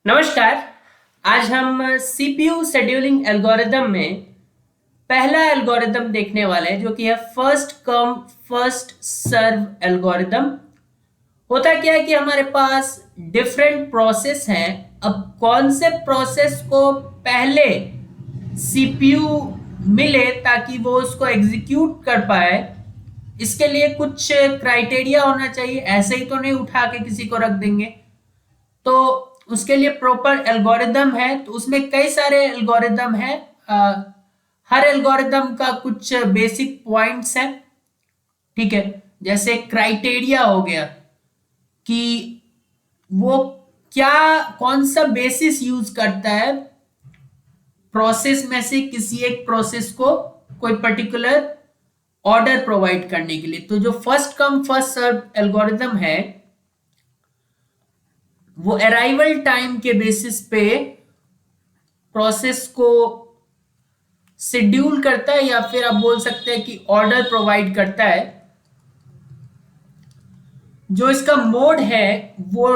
नमस्कार। आज हम सीपीयू शेड्यूलिंग एल्गोरिदम में पहला एल्गोरिदम देखने वाले हैं, जो कि है first come first serve algorithm. होता क्या है कि हमारे पास डिफरेंट प्रोसेस हैं। अब कौन से प्रोसेस को पहले सीपीयू मिले ताकि वो उसको एग्जीक्यूट कर पाए, इसके लिए कुछ क्राइटेरिया होना चाहिए। ऐसे ही तो नहीं उठा के किसी को रख देंगे। तो उसके लिए प्रॉपर एल्गोरिदम है। तो उसमें कई सारे एल्गोरिदम है। हर एल्गोरिदम का कुछ बेसिक पॉइंट्स है। ठीक है, जैसे क्राइटेरिया हो गया कि वो क्या कौन सा बेसिस यूज करता है प्रोसेस में से किसी एक प्रोसेस को कोई पर्टिकुलर ऑर्डर प्रोवाइड करने के लिए। तो जो first come first serve algorithm है वो अराइवल टाइम के बेसिस पे प्रोसेस को शेड्यूल करता है, या फिर आप बोल सकते हैं कि ऑर्डर प्रोवाइड करता है। जो इसका मोड है वो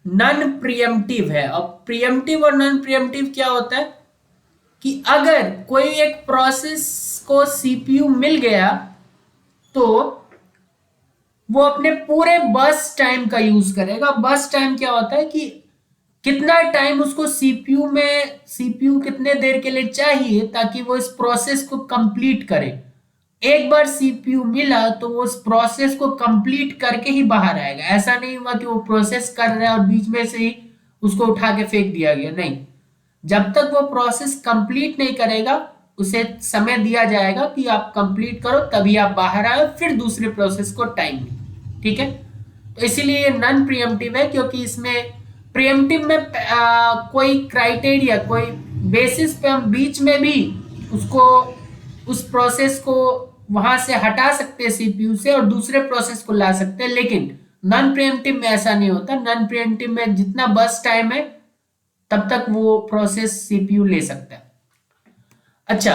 नॉन प्रियम्पटिव है। अब प्रियम्पटिव और नॉन प्रियम्पटिव क्या होता है कि अगर कोई एक प्रोसेस को सीपीयू मिल गया तो वो अपने पूरे बर्स्ट टाइम का यूज करेगा। बर्स्ट टाइम क्या होता है कि कितना टाइम उसको सीपीयू कितने देर के लिए चाहिए ताकि वो इस प्रोसेस को कंप्लीट करे। एक बार सीपीयू मिला तो वो उस प्रोसेस को कंप्लीट करके ही बाहर आएगा। ऐसा नहीं हुआ कि वो प्रोसेस कर रहा है और बीच में से ही उसको उठा के फेंक दिया गया, नहीं। जब तक वो प्रोसेस कंप्लीट नहीं करेगा उसे समय दिया जाएगा कि आप कंप्लीट करो तभी आप बाहर आए, फिर दूसरे प्रोसेस को टाइम। ठीक है, तो इसीलिए ये नॉन प्रियम्पटिव है, क्योंकि इसमें प्रियम्पटिव में कोई क्राइटेरिया कोई बेसिस पे हम बीच में भी उसको उस प्रोसेस को वहां से हटा सकते हैं सीपीयू से और दूसरे प्रोसेस को ला सकते हैं। लेकिन नॉन प्रियम्पटिव में ऐसा नहीं होता। नॉन प्रियम्पटिव में जितना बस टाइम है तब तक वो प्रोसेस सीपीयू ले सकता है। अच्छा,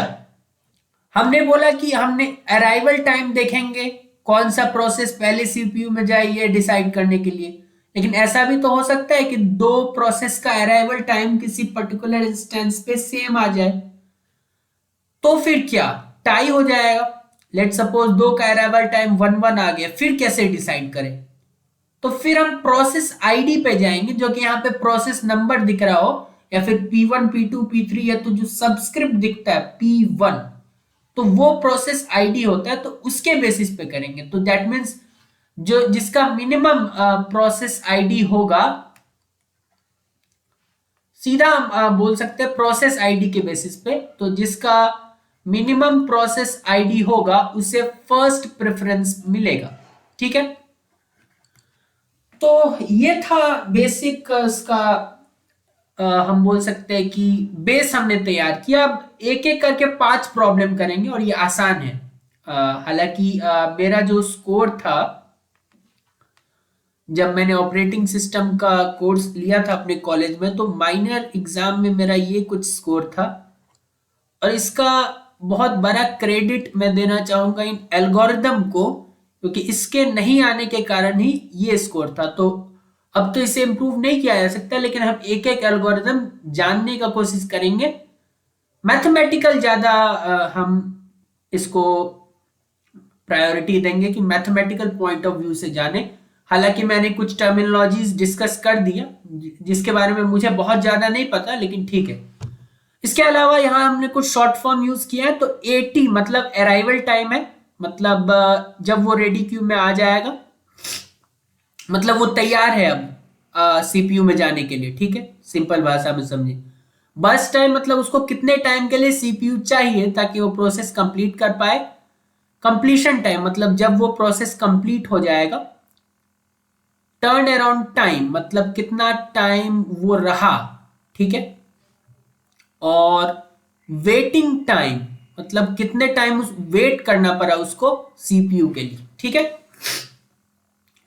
हमने बोला कि हमने अराइवल टाइम देखेंगे, कौन सा प्रोसेस पहले सीपीयू में जाए ये डिसाइड करने के लिए। लेकिन ऐसा भी तो हो सकता है कि दो प्रोसेस का अराइवल टाइम किसी पर्टिकुलर इंस्टेंस पे सेम आ जाए, तो फिर क्या टाई हो जाएगा। लेट सपोज दो का अराइवल टाइम 1-1 आ गया, फिर कैसे डिसाइड करें। तो फिर हम प्रोसेस आईडी पे जाएंगे, जो कि यहाँ पे प्रोसेस नंबर दिख रहा हो, या फिर P1 P2 P3, या तो जो सबस्क्रिप्ट दिखता है P1, तो वो प्रोसेस आईडी होता है। तो उसके बेसिस पे करेंगे। तो दैट मीन्स जो जिसका मिनिमम प्रोसेस आईडी होगा, सीधा हम बोल सकते हैं प्रोसेस आईडी के बेसिस पे। तो जिसका मिनिमम प्रोसेस आईडी होगा उसे फर्स्ट प्रेफरेंस मिलेगा। ठीक है, तो ये था बेसिक इसका। हम बोल सकते हैं कि बेस हमने तैयार किया। अब एक एक करके 5 प्रॉब्लम करेंगे और ये आसान है। हालांकि मेरा जो स्कोर था जब मैंने ऑपरेटिंग सिस्टम का कोर्स लिया था अपने कॉलेज में, तो माइनर एग्जाम में मेरा ये कुछ स्कोर था। और इसका बहुत बड़ा क्रेडिट मैं देना चाहूंगा इन एल्गोरिदम को, क्योंकि इसके नहीं आने के कारण ही ये स्कोर था। तो अब तो इसे इम्प्रूव नहीं किया जा सकता, लेकिन हम एक एक एल्गोरिदम जानने का कोशिश करेंगे। मैथमेटिकल ज्यादा हम इसको प्रायोरिटी देंगे कि मैथमेटिकल पॉइंट ऑफ व्यू से जाने। हालांकि मैंने कुछ टर्मिनोलॉजीज डिस्कस कर दिया जिसके बारे में मुझे बहुत ज्यादा नहीं पता, लेकिन ठीक है। इसके अलावा यहाँ हमने कुछ शॉर्ट फॉर्म यूज किया है। तो 80 मतलब अराइवल टाइम है, मतलब जब वो रेडी क्यू में आ जाएगा, मतलब वो तैयार है अब सीपीयू में जाने के लिए। ठीक है, सिंपल भाषा में समझे। बस टाइम मतलब उसको कितने टाइम के लिए सीपीयू चाहिए ताकि वो प्रोसेस कंप्लीट कर पाए। कंप्लीशन टाइम मतलब जब वो प्रोसेस कंप्लीट हो जाएगा। टर्न अराउंड टाइम मतलब कितना टाइम वो रहा। ठीक है, और वेटिंग टाइम मतलब कितने टाइम उस वेट करना पड़ा उसको सीपीयू के लिए। ठीक है,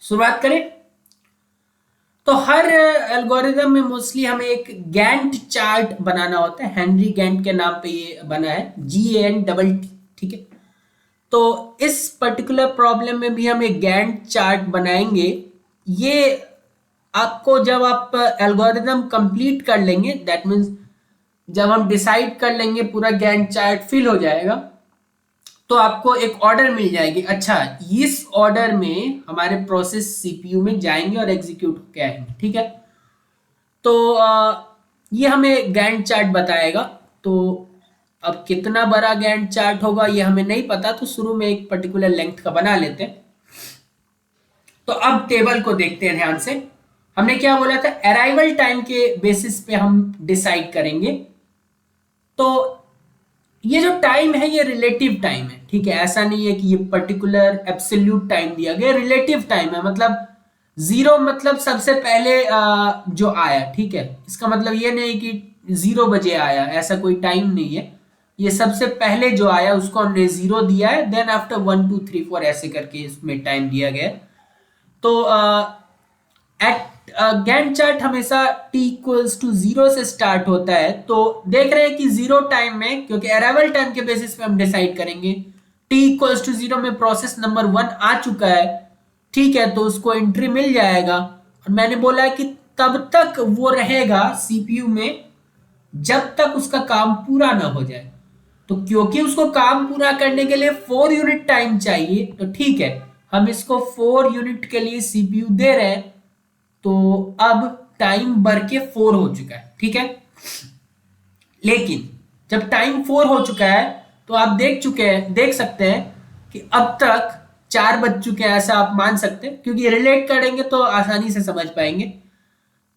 शुरुआत करें। तो हर एल्गोरिदम में मोस्टली हमें एक गैंट चार्ट बनाना होता है। हेनरी गैंट के नाम पे ये बना है, GANT। ठीक है, तो इस पर्टिकुलर प्रॉब्लम में भी हम एक गैंट चार्ट बनाएंगे। ये आपको जब आप एल्गोरिदम कंप्लीट कर लेंगे, दैट मीन्स जब हम डिसाइड कर लेंगे, पूरा गैंट चार्ट फिल हो जाएगा, तो आपको एक ऑर्डर मिल जाएगी। अच्छा, इस ऑर्डर में हमारे प्रोसेस सीपीयू में जाएंगे और एग्जीक्यूट होके आएंगे, ठीक है। तो ये हमें गैंट चार्ट बताएगा। तो अब कितना बड़ा गैंट चार्ट होगा ये हमें नहीं पता, तो शुरू में एक पर्टिकुलर लेंथ का बना लेते हैं। तो अब टेबल को देखते हैं ध्यान से। हमने क्या बोला था, अराइवल टाइम के बेसिस पे हम डिसाइड करेंगे। तो ये जो टाइम है ये रिलेटिव टाइम है, ठीक है। ऐसा नहीं है कि ये पर्टिकुलर एब्सोल्यूट टाइम दिया गया, रिलेटिव टाइम है। मतलब जीरो मतलब सबसे पहले जो आया, ठीक है। इसका मतलब ये नहीं कि 0 बजे आया, ऐसा कोई टाइम नहीं है। ये सबसे पहले जो आया उसको हमने 0 दिया है, देन आफ्टर 1 2 3 4 ऐसे करके इसमें टाइम दिया गया है। तो एट गैंट चार्ट हमेशा t इक्वल्स टू 0 से स्टार्ट होता है। तो देख रहे हैं कि 0 टाइम में, क्योंकि अराइवल टाइम के बेसिस पे हम डिसाइड करेंगे, t इक्वल्स टू 0 में प्रोसेस नंबर 1 आ चुका है, ठीक है। तो उसको एंट्री मिल जाएगा। और मैंने बोला है कि तब तक वो रहेगा सीपीयू में जब तक उसका काम पूरा ना हो जाए। तो क्योंकि उसको काम पूरा करने के लिए 4 यूनिट टाइम चाहिए, तो ठीक है, हम इसको 4 यूनिट के लिए सीपीयू दे रहे हैं। तो अब टाइम बढ़ के 4 हो चुका है, ठीक है। लेकिन जब टाइम 4 हो चुका है तो आप देख सकते हैं कि अब तक 4 बज चुके हैं, ऐसा आप मान सकते हैं, क्योंकि रिलेट करेंगे तो आसानी से समझ पाएंगे।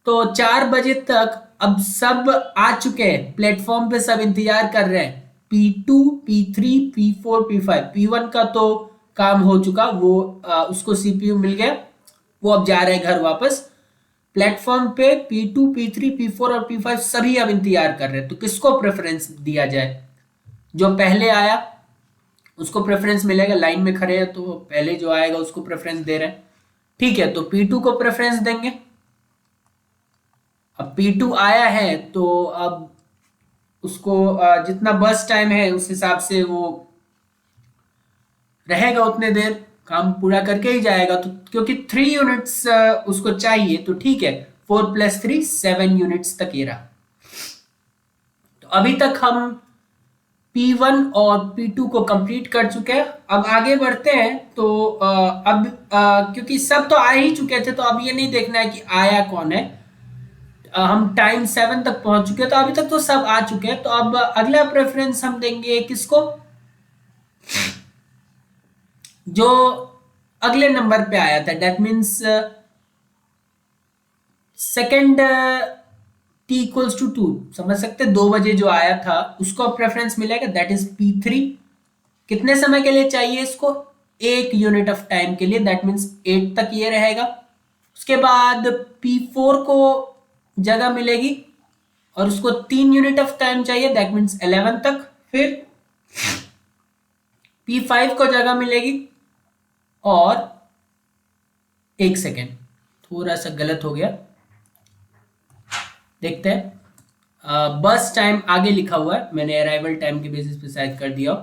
तो 4 बजे तक अब सब आ चुके हैं प्लेटफॉर्म पे, सब इंतजार कर रहे हैं। P2 P3 P4 P5, P1 का तो काम हो चुका, वो उसको सीपीयू मिल गया, वो अब जा रहे हैं घर वापस। प्लेटफॉर्म पे P2 P3 P4 और P5 सभी अब इंतजार कर रहे हैं। तो किसको प्रेफरेंस दिया जाए? जो पहले आया उसको प्रेफरेंस मिलेगा, लाइन में खड़े हैं तो पहले जो आएगा उसको प्रेफरेंस दे रहे हैं, ठीक है। तो P2 को प्रेफरेंस देंगे। अब P2 आया है तो अब उसको जितना बस टाइम है उस हिसाब से वो रहेगा, उतने देर काम पूरा करके ही जाएगा। तो क्योंकि 3 यूनिट्स उसको चाहिए, तो ठीक है, 4 + 3 7 यूनिट्स तक ये रहा। तो अभी तक हम P1 और P2 को कंप्लीट कर चुके हैं। अब आगे बढ़ते हैं। तो अब क्योंकि सब तो आ ही चुके थे, तो अब ये नहीं देखना है कि आया कौन है। हम टाइम 7 तक पहुंच चुके हैं, तो अभी तक तो सब आ चुके हैं। तो अब अगला प्रेफरेंस हम देंगे किसको? जो अगले नंबर पे आया था, that means second t equals to 2, समझ सकते, 2 बजे जो आया था उसको प्रेफरेंस मिलेगा, दैट इज P3। कितने समय के लिए चाहिए इसको? 1 यूनिट ऑफ टाइम के लिए, दैट मीन्स 8 तक ये रहेगा। उसके बाद P4 को जगह मिलेगी और उसको 3 यूनिट ऑफ टाइम चाहिए, दैट मीन्स 11 तक। फिर P5 को जगह मिलेगी और 1 सेकेंड, थोड़ा सा गलत हो गया, देखते हैं। बस टाइम आगे लिखा हुआ है, मैंने अराइवल टाइम के बेसिस पे शायद कर दिया।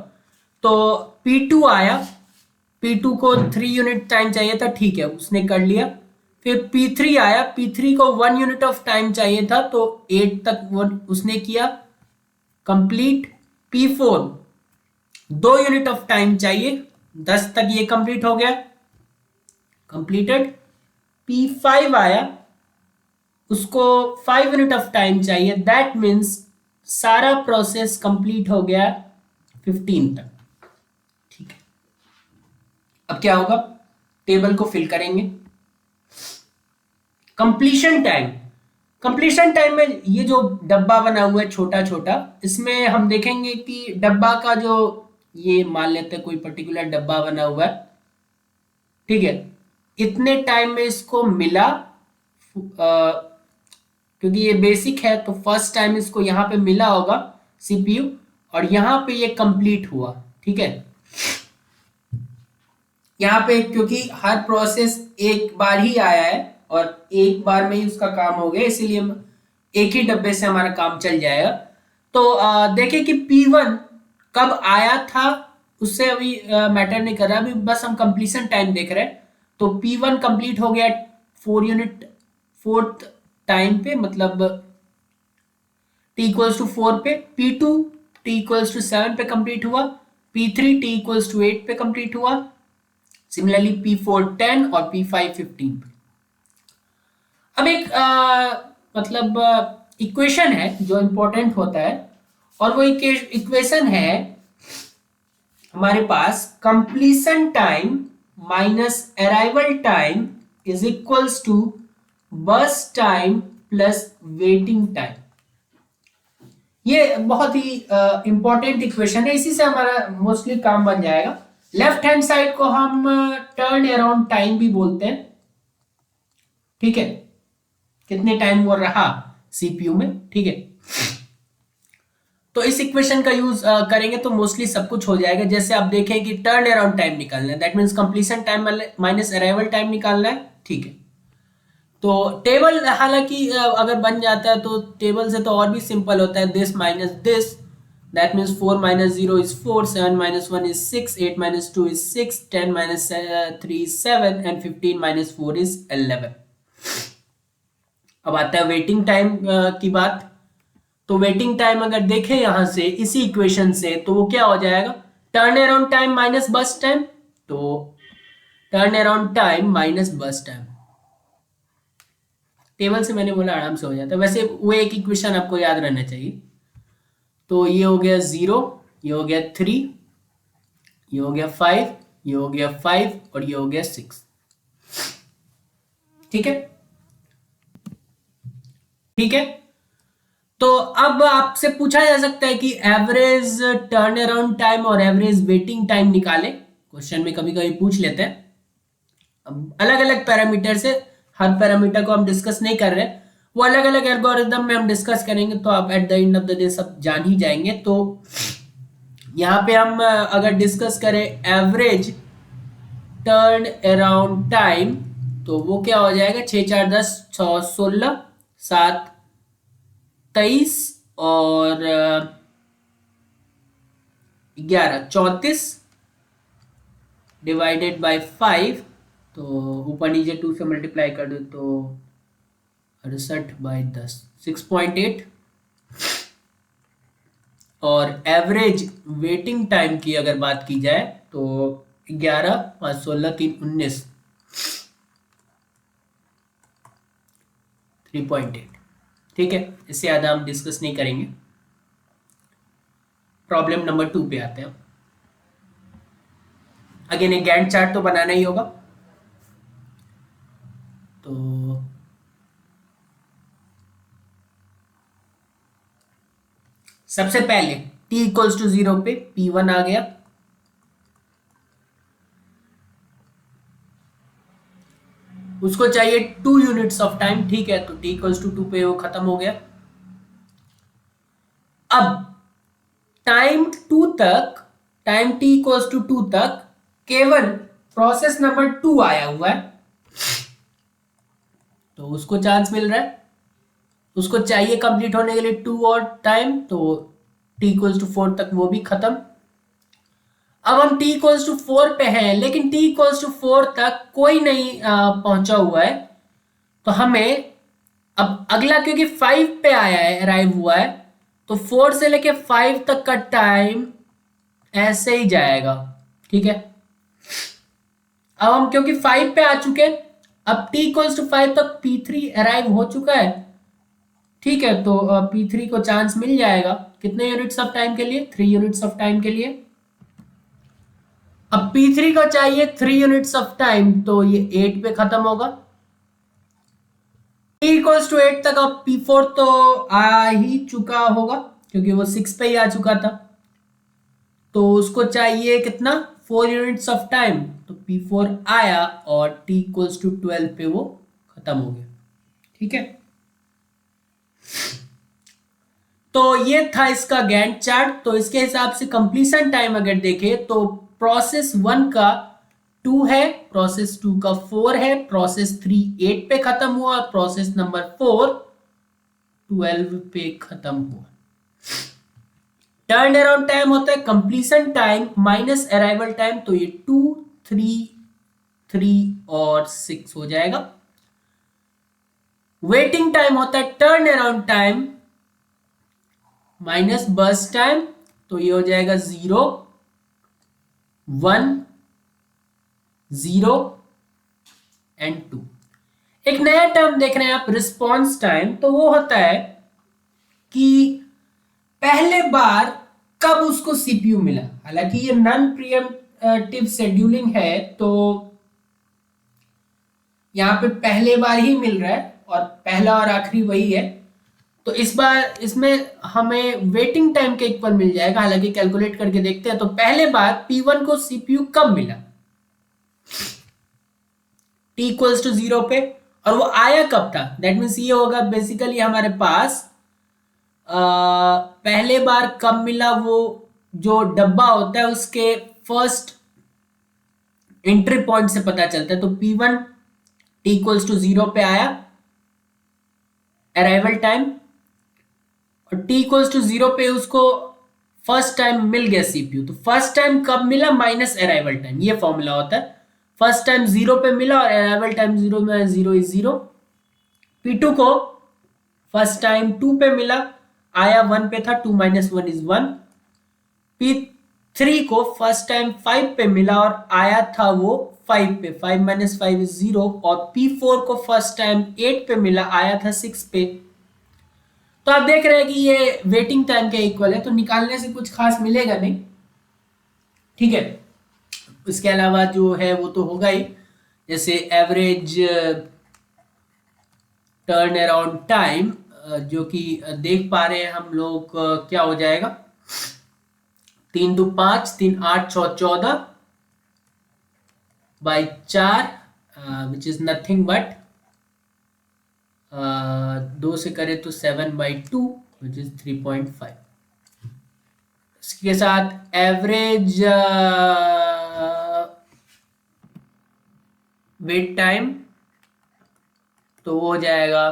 तो P2 आया, P2 को 3 यूनिट टाइम चाहिए था, ठीक है, उसने कर लिया। फिर P3 आया, P3 को 1 यूनिट ऑफ टाइम चाहिए था, तो 8 तक वो उसने किया complete. P4 2 unit of time चाहिए, 10 तक ये कंप्लीट हो गया, कंप्लीटेड। P5 आया, उसको 5 यूनिट ऑफ टाइम चाहिए, दैट मीन्स सारा प्रोसेस कंप्लीट हो गया 15 तक, ठीक है। अब क्या होगा, टेबल को फिल करेंगे। कंप्लीशन टाइम, कंप्लीशन टाइम में ये जो डब्बा बना हुआ है छोटा छोटा, इसमें हम देखेंगे कि डब्बा का जो, ये मान लेते हैं कोई पर्टिकुलर डब्बा बना हुआ है, ठीक है। इतने टाइम में इसको मिला, क्योंकि ये बेसिक है तो फर्स्ट टाइम इसको यहाँ पे मिला होगा सीपीयू, और यहाँ पे ये कंप्लीट हुआ, ठीक है। यहाँ पे क्योंकि हर प्रोसेस एक बार ही आया है और एक बार में ही उसका काम हो गया, इसीलिए एक ही डब्बे से हमारा काम चल जाएगा। तो देखिए कि P1 कब आया था उससे अभी मैटर नहीं कर रहा, अभी बस हम कंप्लीशन टाइम देख रहे हैं। तो P1 कंप्लीट हो गया 4 फोर्थ टाइम पे, मतलब t इक्वल्स टू 4 पे, P2 t इक्वल्स टू 7 पे कंप्लीट हुआ, P3 t इक्वल्स टू 8 पे कंप्लीट हुआ, सिमिलरली P4 10 और P5 15 पे। अब एक मतलब इक्वेशन है जो इंपॉर्टेंट होता है, और वो इक्वेशन है हमारे पास completion time minus arrival time is equals to burst time plus waiting time. ये बहुत ही इंपॉर्टेंट इक्वेशन है, इसी से हमारा मोस्टली काम बन जाएगा। लेफ्ट हैंड साइड को हम टर्न अराउंड टाइम भी बोलते हैं, ठीक है, कितने टाइम वो रहा सीपीयू में, ठीक है। तो इस इक्वेशन का यूज करेंगे तो मोस्टली सब कुछ हो जाएगा। जैसे आप देखें कि टर्न अराउंड टाइम निकालना है, that means completion time minus arrival time निकालना है, ठीक है। तो टेबल हालांकि अगर बन जाता है तो टेबल से तो और भी सिंपल होता है, this minus this, that means 4 minus 0 is 4, 7 minus 1 is 6, 8 minus 2 is 6, 10 minus 3 is 7 and 15 minus 4 is 11। अब आता है वेटिंग टाइम की बात। तो वेटिंग टाइम अगर देखें यहां से इसी इक्वेशन से, तो वो क्या हो जाएगा, टर्न अराउंड टाइम माइनस बस टाइम, तो टर्न अराउंड टाइम माइनस बस टाइम, टेबल से मैंने बोला आराम से हो जाता है। वैसे वो एक इक्वेशन आपको याद रहना चाहिए। तो ये हो गया 0, ये हो गया 3, ये हो गया 5, ये हो गया 5 और ये हो गया 6, ठीक है, ठीक है। तो अब आपसे पूछा जा सकता है कि एवरेज टर्न अराउंड टाइम और एवरेज वेटिंग टाइम निकाले, क्वेश्चन में कभी कभी पूछ लेते हैं। अब अलग अलग पैरामीटर से, हर पैरामीटर को हम डिस्कस नहीं कर रहे, वो अलग अलग एल्गोरिदम में हम डिस्कस करेंगे, तो आप at the end of the day सब जान ही जाएंगे। तो यहाँ पे हम अगर डिस्कस करें एवरेज टर्न अराउंड टाइम, तो वो क्या हो जाएगा, 6 4 10 6 16 7 23 और 11 34 डिवाइडेड बाय 5, तो ऊपर नीचे 2 से मल्टीप्लाई कर दो तो 68/10 6.8। और एवरेज वेटिंग टाइम की अगर बात की जाए तो 11 5 16 3 19 3.8, ठीक है। इससे ज्यादा हम डिस्कस नहीं करेंगे। प्रॉब्लम नंबर 2 पे आते हैं। अगेन एक गैंट चार्ट तो बनाना ही होगा। तो सबसे पहले t इक्वल्स टू 0 पे P1 आ गया, उसको चाहिए 2 यूनिट्स ऑफ टाइम, ठीक है, तो t इक्वल्स टू 2 पे वो खत्म हो गया। अब टाइम 2 तक, टाइम t इक्वल्स टू 2 तक केवल प्रोसेस नंबर 2 आया हुआ है, तो उसको चांस मिल रहा है, उसको चाहिए कंप्लीट होने के लिए 2 और टाइम, तो t इक्वल्स टू 4 तक वो भी खत्म। अब हम t इक्वल्स टू 4 पे हैं, लेकिन t इक्वल्स टू 4 तक कोई नहीं पहुंचा हुआ है, तो हमें अब अगला, क्योंकि 5 पे आया है, अराइव हुआ है, तो 4 से लेके 5 तक का टाइम ऐसे ही जाएगा, ठीक है। अब हम क्योंकि 5 पे आ चुके, अब t इक्वल्स टू 5 तक P3 अराइव हो चुका है, ठीक है, तो P3 को चांस मिल जाएगा कितने यूनिट्स ऑफ टाइम के लिए, 3 यूनिट्स ऑफ टाइम के लिए। अब P3 को चाहिए 3 यूनिट्स ऑफ टाइम, तो ये 8 पे खत्म होगा। t इक्वल्स टू 8 तक अब P4 तो आ ही चुका होगा, क्योंकि वो 6 पे ही आ चुका था, तो उसको चाहिए कितना, 4 यूनिट्स ऑफ टाइम, तो P4 आया और t इक्वल्स टू 12 पे वो खत्म हो गया, ठीक है। तो ये था इसका गैंट चार्ट। तो इसके हिसाब से कंप्लीशन टाइम अगर देखें तो प्रोसेस 1 का 2 है, प्रोसेस 2 का 4 है, प्रोसेस 3 8 पे खत्म हुआ, प्रोसेस नंबर 4 12 पे खत्म हुआ। टर्न अराउंड टाइम होता है completion time minus arrival time, तो ये 2 3 3 और 6 हो जाएगा। वेटिंग टाइम होता है turn around time minus burst time, तो ये हो जाएगा 0 1 0 एंड 2। एक नया टर्म देख रहे हैं आप रिस्पॉन्स टाइम, तो वो होता है कि पहले बार कब उसको सीपीयू मिला। हालांकि ये नॉन प्रीएम्प्टिव शेड्यूलिंग है, तो यहाँ पे पहले बार ही मिल रहा है और पहला और आखिरी वही है, तो इस बार इसमें हमें वेटिंग टाइम के इक्वल मिल जाएगा। हालांकि कैलकुलेट करके देखते हैं, तो पहले बार P1 को सीपीयू कब मिला, t इक्वल्स टू 0 पे, और वो आया कब था। दैट मीन्स ये होगा बेसिकली हमारे पास पहले बार कब मिला, वो जो डब्बा होता है उसके फर्स्ट एंट्री पॉइंट से पता चलता है। तो P1 t इक्वल्स टू 0 पे आया अराइवल टाइम, और t इक्वल्स टू 0 पे उसको फर्स्ट टाइम मिल गया सीपीयू। तो फर्स्ट टाइम कब मिला माइनस अराइवल टाइम, ये फॉर्मूला होता है। फर्स्ट टाइम 0 पे मिला और अराइवल टाइम 0 में 0 इज 0। P2 को फर्स्ट टाइम 2 पे मिला, आया 1 पे था, 2 माइनस 1 इज 1। P3 को फर्स्ट टाइम 5 पे मिला और आया था वो 5 पे, 5 माइनस 5 इज 0। और P4 को फर्स्ट टाइम 8 पे मिला, आया था 6 पे। तो आप देख रहे हैं कि ये वेटिंग टाइम के इक्वल है, तो निकालने से कुछ खास मिलेगा नहीं, ठीक है। इसके अलावा जो है वो तो होगा ही, जैसे एवरेज टर्न अराउंड टाइम, जो कि देख पा रहे हैं हम लोग, क्या हो जाएगा 3 2 5 3 8 6 14 by 4, which is nothing but 2 से करें तो 7/2 विच इज 3.5। इसके साथ एवरेज वेट टाइम तो हो जाएगा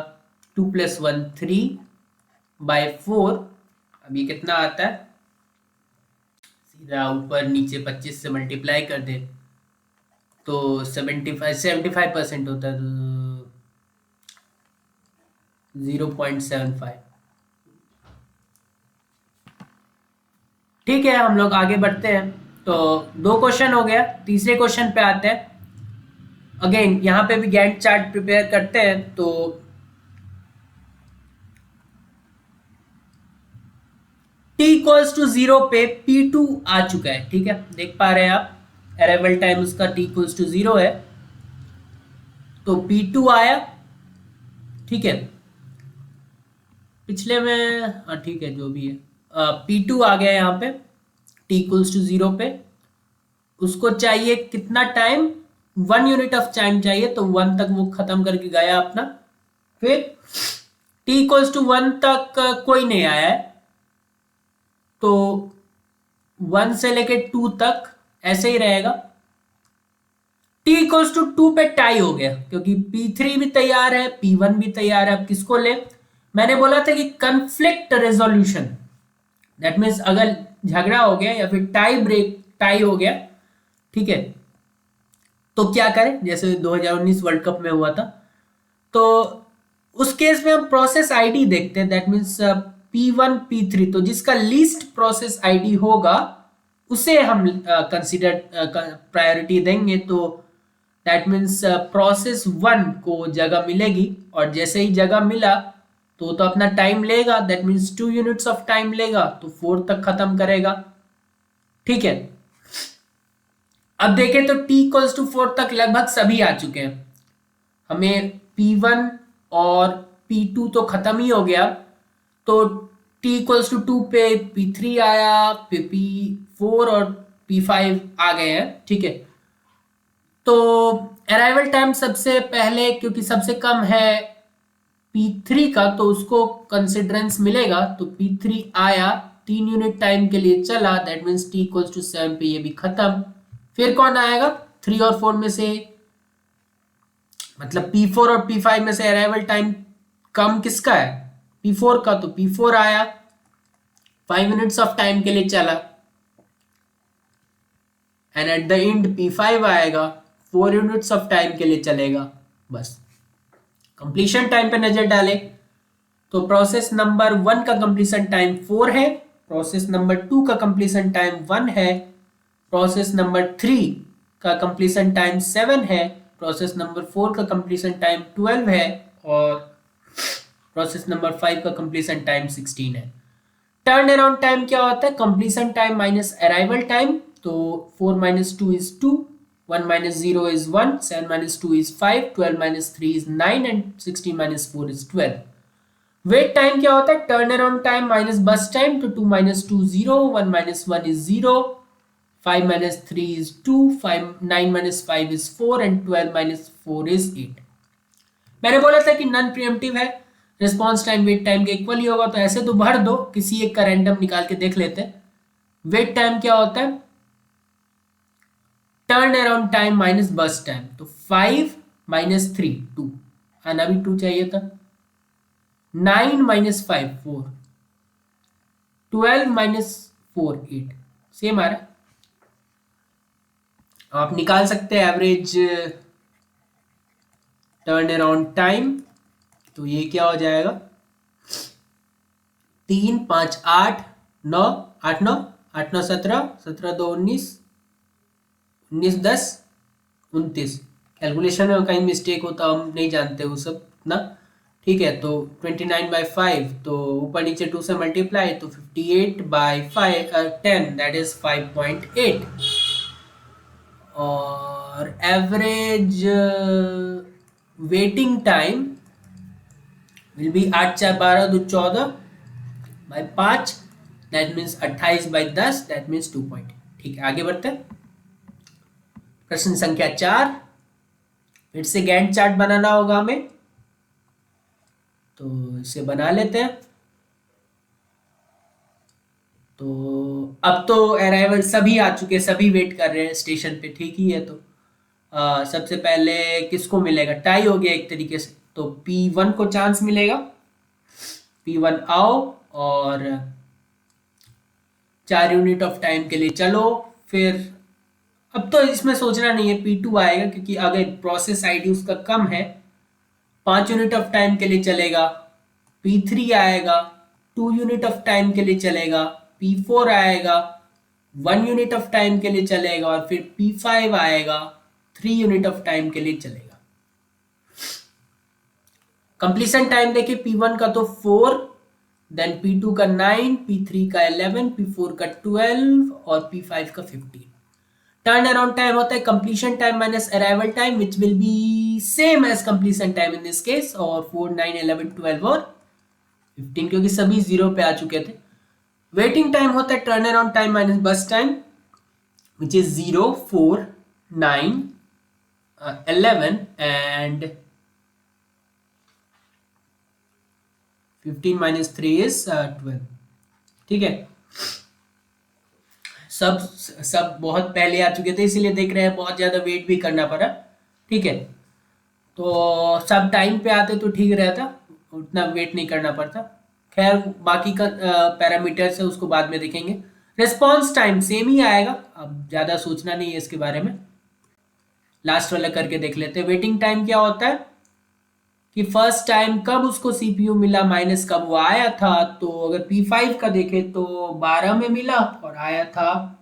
2 + 1 3/4। अब ये कितना आता है, सीधा ऊपर नीचे 25 से मल्टीप्लाई कर दे तो 75% होता है, तो 0.75। ठीक है, हम लोग आगे बढ़ते हैं। तो 2 क्वेश्चन हो गया, तीसरे क्वेश्चन पे आते हैं। अगेन यहाँ पे भी गैंट चार्ट प्रिपेयर करते हैं। तो t इक्वल्स टू 0 पे P2 आ चुका है, ठीक है, देख पा रहे हैं आप अराइवल टाइम उसका t इक्वल्स टू 0 है, तो P2 आया, ठीक है। पिछले में हाँ ठीक है, जो भी है P2 आ गया यहाँ पे t इक्वल्स टू 0 पे। उसको चाहिए कितना टाइम, 1 यूनिट ऑफ टाइम चाहिए, तो 1 तक वो खत्म करके गया अपना। फिर t इक्वल्स टू 1 तक कोई नहीं आया है, तो 1 से लेके 2 तक ऐसे ही रहेगा। t इक्वल्स टू 2 पे टाई हो गया, क्योंकि P3 भी तैयार है, P1 भी तैयार है। अब किसको ले, मैंने बोला था कि कंफ्लिक्ट रेजोल्यूशन, दैट मीन्स अगर झगड़ा हो गया या फिर टाई हो गया, ठीक है, तो क्या करें, जैसे 2019 वर्ल्ड कप में हुआ था। तो उस केस में हम प्रोसेस आईडी देखते हैं, दैट मीन्स P1 P3, तो जिसका लीस्ट प्रोसेस आईडी होगा उसे हम कंसीडर प्रायोरिटी देंगे। तो दैट मीन्स प्रोसेस 1 को जगह मिलेगी, और जैसे ही जगह मिला तो अपना टाइम लेगा, that means 2 units of time लेगा, तो 4 तक खत्म करेगा, ठीक है। अब देखें तो t इक्वल्स टू 4 तक लगभग सभी आ चुके हैं। हमें P1 और P2 तो खत्म ही हो गया, तो t इक्वल्स टू 2 पे P3 आया, फिर P4 और P5 आ गए हैं, ठीक है। तो अराइवल टाइम सबसे पहले, क्योंकि सबसे कम है P3 का, तो उसको कंसिडरेंस मिलेगा। तो P3 आया, 3 यूनिट टाइम के लिए चला, that means t equals to 7 पे ये भी खत्म। फिर कौन आएगा, 3 और 4 में से, मतलब P4 और P5 में से अराइवल टाइम कम किसका है, P4 का, तो P4 आया, 5 यूनिट्स ऑफ टाइम के लिए चला, and at the end P5 आएगा, 4 यूनिट्स ऑफ टाइम के लिए चलेगा, बस कंप्लीशन टाइम पे नजर डालें तो प्रोसेस नंबर 1 का कंप्लीशन टाइम 4 है, प्रोसेस नंबर 2 का कंप्लीशन टाइम 1 है, प्रोसेस नंबर 3 का कंप्लीशन टाइम 7 है, प्रोसेस नंबर 4 का कंप्लीशन टाइम 12 है और प्रोसेस नंबर 5 का कंप्लीशन टाइम 16 है। टर्न अराउंड टाइम क्या होता है? Completion time minus arrival time. तो 4 minus 2 is 2, 1 minus 0 is 1, 7 minus 2 is 5, 12 minus 3 is 9 and 16 minus 4 is 12। Wait time क्या होता है? टर्न अराउंड टाइम माइनस बस टाइम। तो 2 minus 2 0, 1 minus 1 is 0, 5 minus 3 is 2, 9 minus 5 is 4 and 12 minus 4 is 8। मैंने बोला था कि नॉन प्रीएम्प्टिव है, रिस्पॉन्स टाइम वेट टाइम के इक्वल ही होगा, तो ऐसे तो भर दो, किसी एक का रैंडम निकाल के देख लेते हैं। वेट टाइम क्या होता है? टर्न अराउंड टाइम माइनस बस टाइम। तो 5 माइनस 3 2, आना भी 2 चाहिए था, 9 माइनस 5 4, 12 माइनस 4 8, सेम आ रहा है। आप निकाल सकते हैं एवरेज टर्न अराउंड टाइम। तो ये क्या हो जाएगा? 3 5 8 9, 8 9 8 9 17, 17 2 19, 19 10 29। कैलकुलेशन में कहीं मिस्टेक होता हम नहीं जानते वो सब ना, ठीक है। तो 29/5, तो ऊपर नीचे 2 से मल्टीप्लाई, तो 58/10 दैट इज 5.8। और average waiting time will be 8 4 12 2 14/5 that means 28/10 that means 2 point. ठीक है, आगे बढ़ते हैं। प्रश्न संख्या 4, फिर से गैंट चार्ट बनाना होगा हमें, तो इसे बना लेते हैं। तो अब तो अराइवल सभी आ चुके, सभी वेट कर रहे हैं स्टेशन पे, ठीक ही है। तो सबसे पहले किसको मिलेगा? टाई हो गया एक तरीके से, तो P1 को चांस मिलेगा। P1 आओ और 4 यूनिट ऑफ टाइम के लिए चलो। फिर अब तो इसमें सोचना नहीं है, P2 आएगा क्योंकि अगर प्रोसेस आईडी उसका कम है। 5 यूनिट ऑफ टाइम के लिए चलेगा। P3 आएगा, 2 यूनिट ऑफ टाइम के लिए चलेगा। P4 आएगा, 1 यूनिट ऑफ टाइम के लिए चलेगा। और फिर P5 आएगा, 3 यूनिट ऑफ टाइम के लिए चलेगा। कंप्लीशन टाइम देखिए, P1 का तो 4, देन P2 का 9, P3 का 11, P4 का 12 और P5 का 15। टर्न अराउंड टाइम होता है completion time minus arrival time which will be same as completion time in this case, और 4 9 11 12 और 15 क्योंकि सभी 0 पे आ चुके थे। वेटिंग टाइम होता है टर्न अराउंड टाइम माइनस बस time which is 0 4 9 11 and 15 minus 3 is 12। ठीक है, सब बहुत पहले आ चुके थे, इसीलिए देख रहे हैं बहुत ज्यादा वेट भी करना पड़ा। ठीक है, तो सब टाइम पे आते तो ठीक रहता, उतना वेट नहीं करना पड़ता। खैर बाकी का पैरामीटर्स है उसको बाद में देखेंगे। रिस्पॉन्स टाइम सेम ही आएगा, अब ज्यादा सोचना नहीं है इसके बारे में। लास्ट वाला करके देख लेते हैं। वेटिंग टाइम क्या होता है कि फर्स्ट टाइम कब उसको सीपीयू मिला माइनस कब वो आया था। तो अगर P5 का देखे तो 12 में मिला और आया था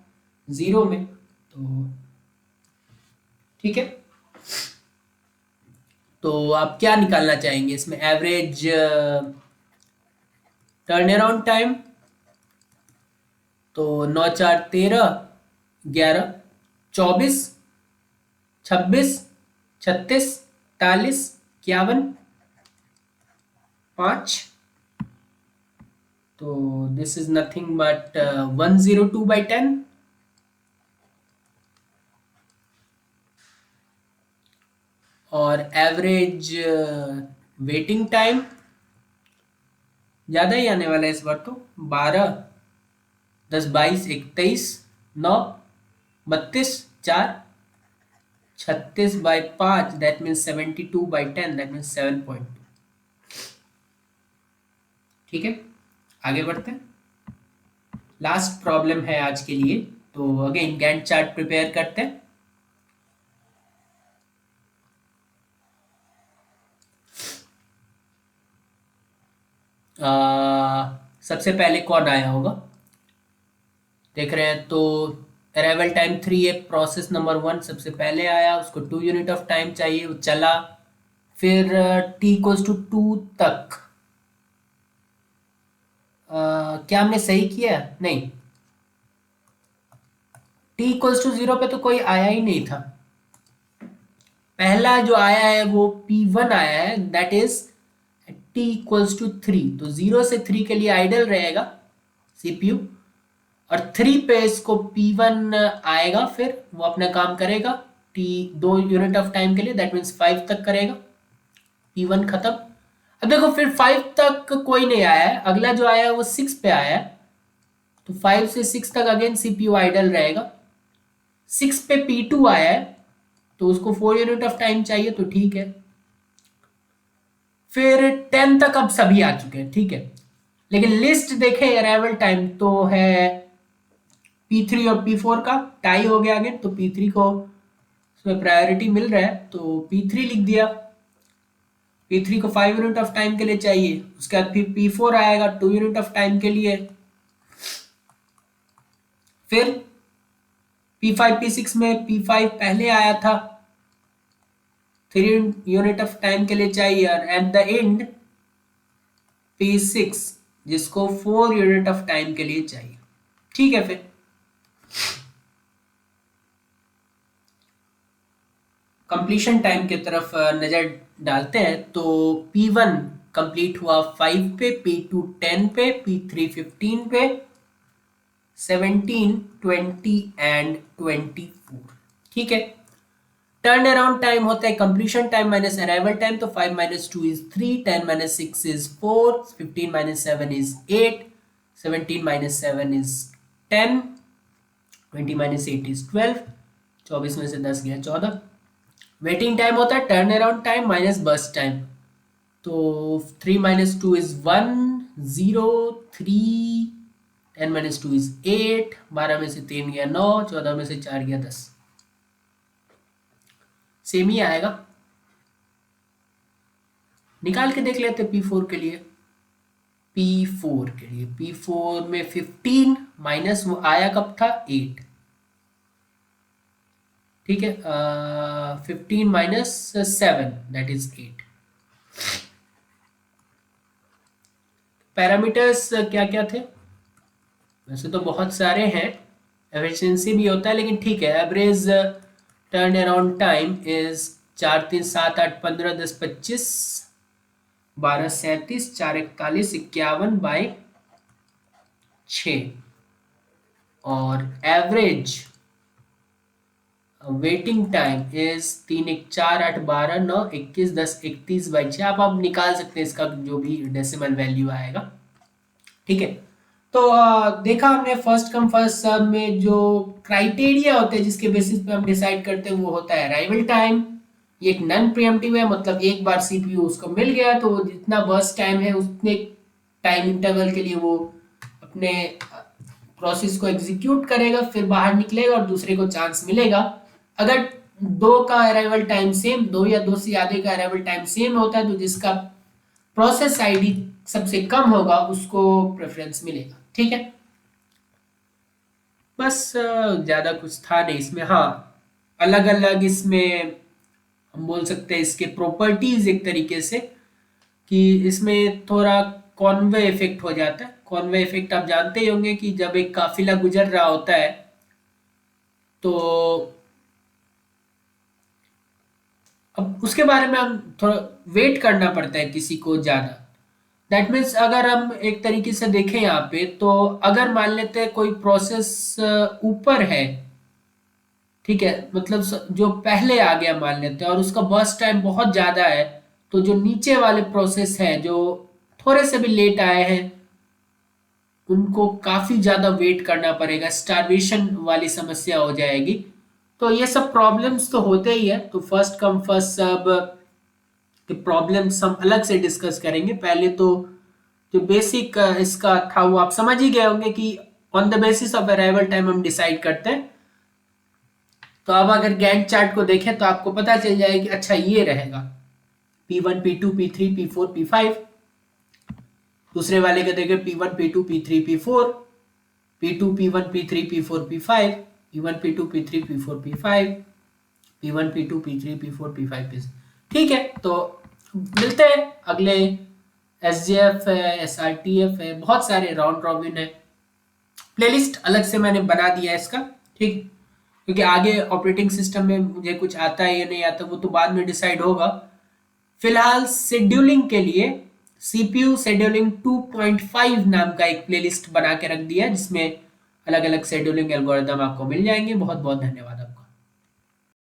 0 में। तो ठीक है, तो आप क्या निकालना चाहेंगे इसमें? एवरेज टर्न अराउंड टाइम, तो 9 4 13 11 24 26 36 41 51 5। तो दिस इज नथिंग बट 102/10। और एवरेज वेटिंग टाइम ज्यादा ही आने वाला है इस बार, तो 12 10 22 21 9 32 4 36/5 दैट मीन्स 72/10 दैट मीन्स 7.2। ठीक है, आगे बढ़ते हैं। लास्ट प्रॉब्लम है आज के लिए, तो अगेन गैंट चार्ट प्रिपेयर करते हैं। सबसे पहले कौन आया होगा, देख रहे हैं तो अराइवल टाइम 3 है, प्रोसेस नंबर 1 सबसे पहले आया, उसको 2 यूनिट ऑफ टाइम चाहिए, वो चला। फिर t इक्वल्स टू 2 तक क्या हमने सही किया, नहीं, t इक्वल्स टू 0 पे तो कोई आया ही नहीं था। पहला जो आया है वो P1 आया है, that is t equals to 3, तो 0 से 3 के लिए आइडल रहेगा सीपीयू, और 3 पे इसको P1 आएगा, फिर वो अपना काम करेगा t 2 यूनिट ऑफ टाइम के लिए, दैट मीन्स 5 तक करेगा, P1 खत्म। अब देखो फिर 5 तक कोई नहीं आया है, अगला जो आया है वो 6 पे आया है, तो 5 से 6 तक अगेन सीपीयू आइडल रहेगा। 6 पे P2 आया है, तो उसको 4 यूनिट ऑफ टाइम चाहिए, तो ठीक है। फिर 10 तक अब सभी आ चुके हैं, ठीक है, लेकिन लिस्ट देखें अराइवल टाइम तो है P3 और P4 का टाई हो गया अगेन, तो P3 को उसमें प्रायोरिटी मिल रहा है, तो P3 लिख दिया। P3 को 5 यूनिट ऑफ टाइम के लिए चाहिए, उसके बाद फिर P4 आएगा 2 यूनिट ऑफ टाइम के लिए, फिर P5 P6 में P5 पहले आया था, 3 यूनिट ऑफ टाइम के लिए चाहिए, और एट द एंड P6 जिसको 4 यूनिट ऑफ टाइम के लिए चाहिए, ठीक है। फिर कंप्लीशन टाइम की तरफ नजर डालते हैं, तो P1 कंप्लीट हुआ 5 पे, P2 10 पे, P3 15 पे, 17 20 एंड 24, ठीक है। टर्न अराउंड टाइम होता है completion time minus arrival time, तो 5 minus 2 is 3, 10 minus 6 is 4, 15 minus 7 is 8, 17 minus 7 is 10, 20 minus 8 is 12, 24 में से 10 गया 14। वेटिंग टाइम होता है turn around time minus burst time, तो 3 माइनस 2 इज 1, 0, 3, 10 माइनस 2 इज 8, 12 में से 3 गया 9, 14 में से 4 गया 10, सेम ही आएगा। निकाल के देख लेते P4 के लिए। P4 के लिए P4 में 15 माइनस वो आया कब था 8, ठीक है, 15 माइनस 7 दैट इज 8। पैरामीटर्स क्या क्या थे, वैसे तो बहुत सारे हैं, एफिशिएंसी भी होता है, लेकिन ठीक है। Average turn around time is 4 3 7 8 15 10 25 12 37 4 41 51 by 6, और average waiting time is 3 1 4 8 12 9 21 10 31 by 6, आप निकाल सकते हैं इसका जो भी डेसिमल वैल्यू आएगा, ठीक है। तो देखा हमने फर्स्ट कम फर्स्ट सर्व में जो क्राइटेरिया होते हैं जिसके बेसिस पे हम डिसाइड करते हैं, वो होता है अराइवल टाइम। ये एक नॉन प्रीएम्प्टिव है, मतलब एक बार सीपीयू उसको मिल गया तो जितना बर्स्ट टाइम है उतने टाइम इंटरवल के लिए वो अपने प्रोसेस को एग्जीक्यूट करेगा, फिर बाहर निकलेगा और दूसरे को चांस मिलेगा। अगर दो का अराइवल टाइम सेम, दो या दो से ज्यादा का अराइवल टाइम सेम होता है, तो जिसका प्रोसेस आईडी सबसे कम होगा उसको प्रेफरेंस मिलेगा, ठीक है। बस ज्यादा कुछ था नहीं इसमें। हाँ, अलग अलग इसमें हम बोल सकते हैं इसके प्रॉपर्टीज एक तरीके से, कि इसमें थोड़ा कॉन्वे इफेक्ट हो जाता है। कॉन्वे इफेक्ट आप जानते ही होंगे कि जब एक काफिला गुजर रहा होता है तो अब उसके बारे में हम थोड़ा वेट करना पड़ता है किसी को ज्यादा। दैट मीन्स अगर हम एक तरीके से देखें यहाँ पे, तो अगर मान लेते हैं कोई प्रोसेस ऊपर है, ठीक है, मतलब जो पहले आ गया मान लेते हैं, और उसका बर्स्ट टाइम बहुत ज्यादा है, तो जो नीचे वाले प्रोसेस हैं जो थोड़े से भी लेट आए हैं उनको काफी ज्यादा वेट करना पड़ेगा, स्टारवेशन वाली समस्या हो जाएगी। तो ये सब प्रॉब्लम्स तो होते ही है, तो फर्स्ट कम फर्स्ट सर्व के प्रॉब्लम्स हम अलग से डिस्कस करेंगे। पहले तो जो बेसिक इसका था वो आप समझ ही गए होंगे कि on the basis of arrival time हम डिसाइड करते हैं। तो अब अगर गैंट चार्ट को देखें तो आपको पता चल जाएगा कि अच्छा ये रहेगा P1 P2 P3 P4 P5। दूसरे वाले के देंगे P1 P2 P3 P4, P2 P1 P3 P4 P5, P1 P2 P3 P4 P5, P1 P2 P3 P4 P5 P6। ठीक है, तो मिलते हैं अगले। SJF है, SRTF है, बहुत सारे राउंड रॉबिन है। प्लेलिस्ट अलग से मैंने बना दिया है इसका, ठीक, क्योंकि आगे ऑपरेटिंग सिस्टम में मुझे कुछ आता है या नहीं आता वो तो बाद में डिसाइड होगा। फिलहाल शेड्यूलिंग के लिए CPU शेड्यूलिंग 2.5 नाम का एक प्लेलिस्ट बना के रख दिया है, जिसमें अलग अलग शेड्यूलिंग एल्गोरिदम आपको मिल जाएंगे। बहुत बहुत धन्यवाद।